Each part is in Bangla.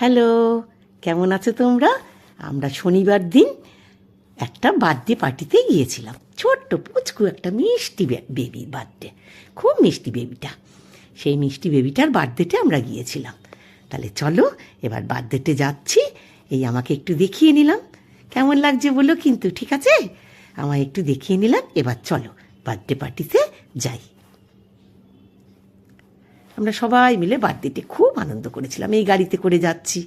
হ্যালো, কেমন আছো তোমরা? আমরা শনিবার দিন একটা বার্থডে পার্টিতে গিয়েছিলাম। ছোট্ট পুচকু একটা মিষ্টি বেবির বার্থডে, খুব মিষ্টি বেবিটা। সেই মিষ্টি বেবিটার বার্থডেতে আমরা গিয়েছিলাম। তাহলে চলো এবার বার্থডেতে যাচ্ছি। এই আমাকে একটু দেখিয়ে নিলাম, কেমন লাগছে বলো কিন্তু, ঠিক আছে? আমায় একটু দেখিয়ে নিলাম। এবার চলো বার্থডে পার্টিতে যাই। আমরা সবাই মিলে বার্থডেতে খুব আনন্দ করেছিলাম। এই গাড়িতে করে যাচ্ছি।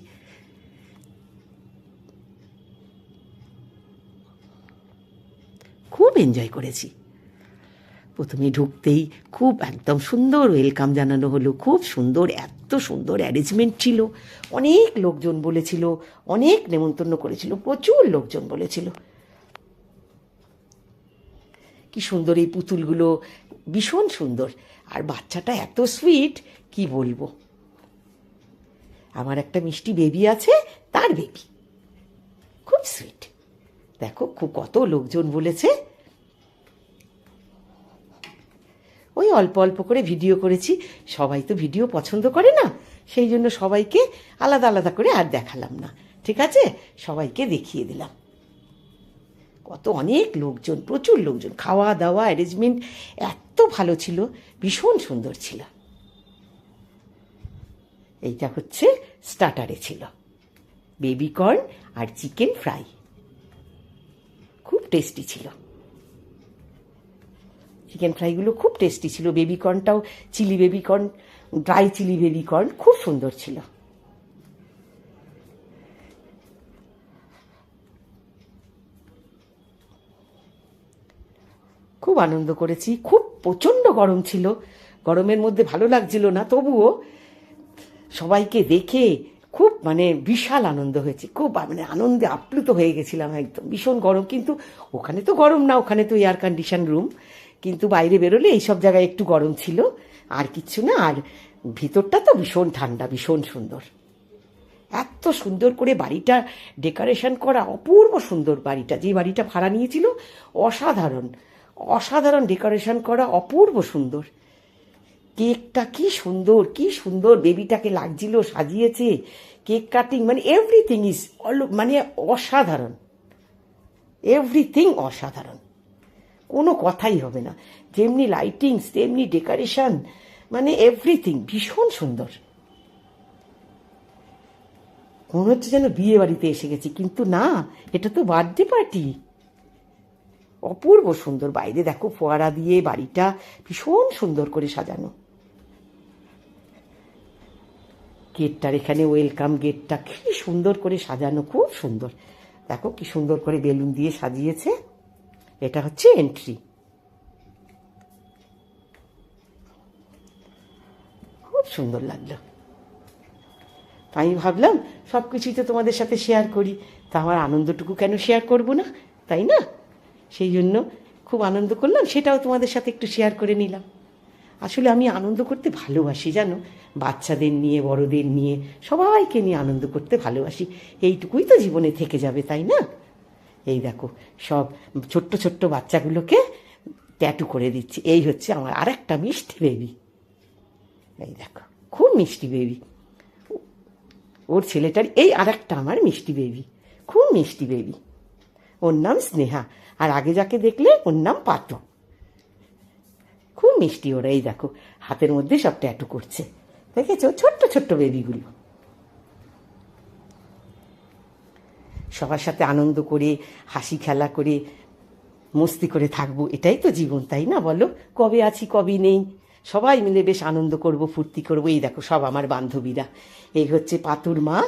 খুব এনজয় করেছি। প্রথমে ঢুকতেই খুব একদম সুন্দর ওয়েলকাম জানানো হলো, খুব সুন্দর, এত সুন্দর অ্যারেঞ্জমেন্ট ছিল। অনেক লোকজন বলেছিল, অনেক নেমন্তন্ন করেছিল, প্রচুর লোকজন বলেছিল। কি সুন্দর এই পুতুলগুলো, ভীষণ সুন্দর। আর বাচ্চাটা এত সুইট, কি বলবো। আমার একটা মিষ্টি বেবি আছে, তার বেবি খুব সুইট। দেখো খুব কত লোকজন বলেছে। ওই অল্প অল্প করে ভিডিও করেছি। সবাই তো ভিডিও পছন্দ করে না, সেই জন্য সবাইকে আলাদা আলাদা করে আর দেখালাম না, ঠিক আছে? সবাইকে দেখিয়ে দিলাম। কত অনেক লোকজন, প্রচুর লোকজন। খাওয়া দাওয়া অ্যারেঞ্জমেন্ট এত ভালো ছিল, ভীষণ সুন্দর ছিল। এইটা হচ্ছে স্টার্টারে ছিল বেবি কর্ন আর চিকেন ফ্রাই, খুব টেস্টি ছিল। চিকেন ফ্রাইগুলো খুব টেস্টি ছিল। বেবি কর্নটাও chilli baby corn, dry chilli baby corn, খুব সুন্দর ছিল। খুব আনন্দ করেছি। খুব প্রচণ্ড গরম ছিল, গরমের মধ্যে ভালো লাগছিল না, তবুও সবাইকে দেখে খুব বিশাল আনন্দ হয়েছে। খুব আনন্দে আপ্লুত হয়ে গেছিলাম একদম। ভীষণ গরম, কিন্তু ওখানে তো গরম না, ওখানে তো এয়ার কন্ডিশন রুম, কিন্তু বাইরে বেরোলে এইসব জায়গায় একটু গরম ছিল, আর কিচ্ছু না। আর ভিতরটা তো ভীষণ ঠান্ডা, ভীষণ সুন্দর। এত সুন্দর করে বাড়িটা ডেকোরেশন করা, অপূর্ব সুন্দর বাড়িটা। যে বাড়িটা ভাড়া নিয়েছিল, অসাধারণ অসাধারণ ডেকোরেশন করা, অপূর্ব সুন্দর। কেকটা কি সুন্দর, কি সুন্দর বেবিটাকে লাগছিল, সাজিয়েছে। কেক কাটিং এভরিথিং ইজ অসাধারণ, এভরিথিং অসাধারণ, কোনো কথাই হবে না। যেমনি লাইটিংস তেমনি ডেকোরেশন, এভরিথিং ভীষণ সুন্দর। মনে হচ্ছে যেন বিয়ে বাড়িতে এসে গেছি, কিন্তু না, এটা তো বার্থডে পার্টি। অপূর্ব সুন্দর। বাইরে দেখো ফোয়ারা দিয়ে বাড়িটা ভীষণ সুন্দর করে সাজানো। গেটটার এখানে ওয়েলকাম গেটটা কি সুন্দর করে সাজানো, খুব সুন্দর। দেখো কি সুন্দর করে বেলুন দিয়ে সাজিয়েছে। এটা হচ্ছে এন্ট্রি। খুব সুন্দর লাগলো। আমি ভাবলাম সব কিছুই তো তোমাদের সাথে শেয়ার করি, তা আমার আনন্দটুকু কেন শেয়ার করব না, তাই না? সেই জন্য খুব আনন্দ করলাম, সেটাও তোমাদের সাথে একটু শেয়ার করে নিলাম। আসলে আমি আনন্দ করতে ভালোবাসি, জানো, বাচ্চাদের নিয়ে, বড়দের নিয়ে, সবাইকে নিয়ে আনন্দ করতে ভালোবাসি। এইটুকুই তো জীবনে থেকে যাবে, তাই না? এই দেখো সব ছোট্ট ছোট্ট বাচ্চাগুলোকে ট্যাটু করে দিচ্ছি। এই হচ্ছে আমার আরেকটা মিষ্টি বেবি। এই দেখো খুব মিষ্টি বেবি। ওর ছেলেটার এই আরেকটা আমার মিষ্টি বেবি, খুব মিষ্টি বেবি। ওর নাম স্নেহা, আর আগে যাকে দেখলে ওর নাম পাতু। খুব মিষ্টি ওরা। এই দেখো হাতের মধ্যে সব ট্যাটু করছে, দেখেছো? ছোট্ট ছোট্ট বেবিগুলো। সবার সাথে আনন্দ করে, হাসি খেলা করে, মস্তি করে থাকবো, এটাই তো জীবন, তাই না? বলো, কবে আছি কবে নেই। সবাই মিলে বেশ আনন্দ করব, ফুর্তি করবো। এই দেখো সব আমার বান্ধবীরা। এই হচ্ছে পাতুর মা,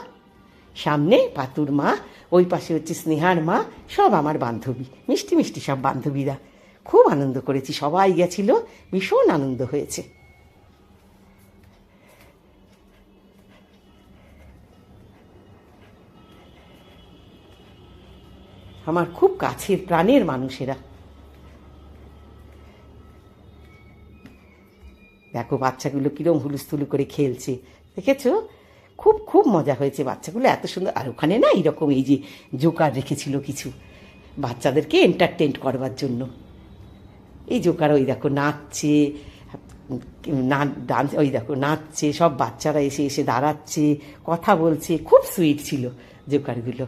সামনে পাতুর মা, ওই পাশে হচ্ছে স্নেহার মা, সব আমার বান্ধবী, মিষ্টি মিষ্টি সব বান্ধবীরা। খুব আনন্দ করেছি, সবাই গেছিল, ভীষণ আনন্দ হয়েছে। আমার খুব কাছের প্রাণের মানুষেরা। দেখো বাচ্চাগুলো কিরম হুলুস্থুলু করে খেলছে, দেখেছো? খুব খুব মজা হয়েছে, বাচ্চাগুলো এত সুন্দর। আর ওখানে না এরকম এই যে জোকার রেখেছিল কিছু বাচ্চাদেরকে এন্টারটেন করবার জন্য। এই জোকার ওই দেখো নাচছে, না ডান্স, ওই দেখো নাচছে, সব বাচ্চারা এসে এসে দাঁড়াচ্ছে, কথা বলছে, খুব সুইট ছিল জোকারগুলো।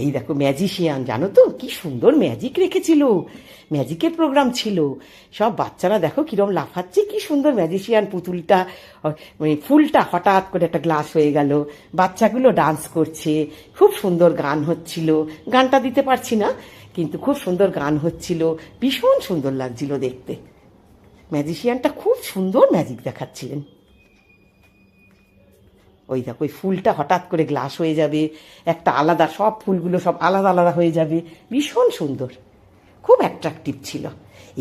এই দেখো ম্যাজিশিয়ান, জানো তো কি সুন্দর ম্যাজিক রেখেছিল, ম্যাজিকের প্রোগ্রাম ছিল। সব বাচ্চারা দেখো কিরম লাফাচ্ছে, কি সুন্দর ম্যাজিশিয়ান পুতুলটা, মানে ফুলটা হঠাৎ করে একটা গ্লাস হয়ে গেল, বাচ্চাগুলো ডান্স করছে, খুব সুন্দর গান হচ্ছিল, গানটা দিতে পারছি না কিন্তু খুব সুন্দর গান হচ্ছিল, ভীষণ সুন্দর লাগছিল দেখতে। ম্যাজিশিয়ানটা খুব সুন্দর ম্যাজিক দেখাচ্ছিলেন। ওই দেখো ওই ফুলটা হঠাৎ করে গ্লাস হয়ে যাবে, একটা আলাদা, সব ফুলগুলো সব আলাদা আলাদা হয়ে যাবে, ভীষণ সুন্দর, খুব অ্যাট্রাকটিভ ছিল।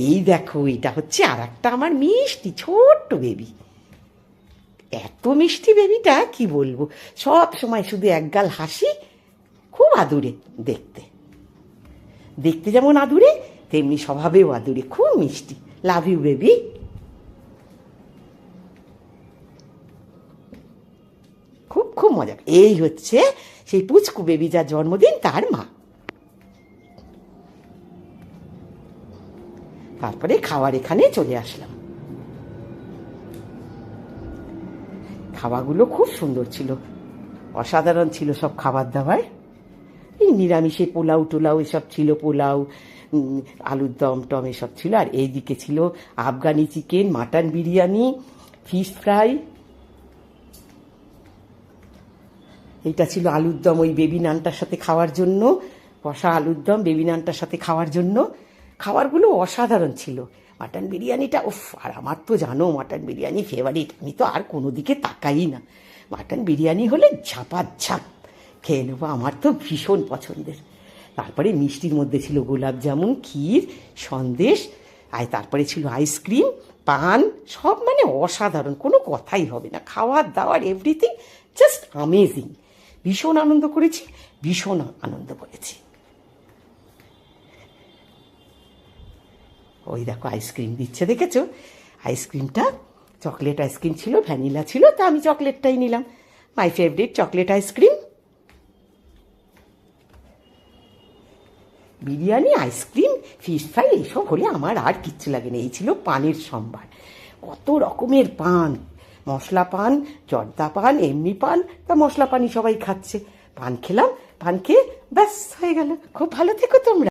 এই দেখো এটা হচ্ছে আর একটা আমার মিষ্টি ছোট্ট বেবি, এত মিষ্টি বেবিটা কি বলবো, সব সময় শুধু একগাল হাসি, খুব আদুরে দেখতে, দেখতে যেমন আদুরে তেমনি স্বভাবেও আদুরে, খুব মিষ্টি। Love you baby. খুব খুব মজা। এই হচ্ছে সেই পুচকু বেবি যার জন্মদিন, তার মা। তারপরে খাওয়ার এখানে চলে আসলাম। খাওয়াগুলো খুব সুন্দর ছিল, অসাধারণ ছিল সব খাবার দাবার। এই নিরামিষে পোলাও টোলাও এসব ছিল, পোলাও, আলুর দম টম এসব ছিল। আর এইদিকে ছিল Afghani chicken, mutton biryani, fish fry. এইটা ছিল আলুর দম ওই বেবি নানটার সাথে খাওয়ার জন্য, কষা আলুর দম বেবি নানটার সাথে খাওয়ার জন্য। খাবারগুলো অসাধারণ ছিল। মাটন বিরিয়ানিটা, উফ, আর আমার তো জানো মাটন বিরিয়ানি ফেভারিট, আমি তো আর কোনো দিকে তাকাই না, মাটন বিরিয়ানি হলে ঝাপাঝাপ খেয়ে নেবো, আমার তো ভীষণ পছন্দের। তারপরে মিষ্টির মধ্যে ছিল গোলাপ জামুন, ক্ষীর, সন্দেশ, আর তারপরে ছিল আইসক্রিম, পান, সব মানে অসাধারণ, কোনো কথাই হবে না, খাওয়ার দাওয়ার এভরিথিং জাস্ট আমেজিং। ভীষণ আনন্দ করেছি, ভীষণ আনন্দ করেছি। ওই দেখো আইসক্রিম দিচ্ছে, দেখেছো? আইসক্রিমটা চকলেট আইসক্রিম ছিল, ভ্যানিলা ছিল, তা আমি চকলেটটাই নিলাম, my favourite chocolate ice cream. Biryani, ice cream, fish fry এইসব হলে আমার আর কিচ্ছু লাগে না। এই ছিল পানের সম্ভার, কত রকমের পান, মশলা পান, জর্দা পান, এমনি পান, তা মশলা পানই সবাই খাচ্ছে। পান খেলাম, পান খেয়ে ব্যাস হয়ে গেল। খুব ভালো থেকো তোমরা।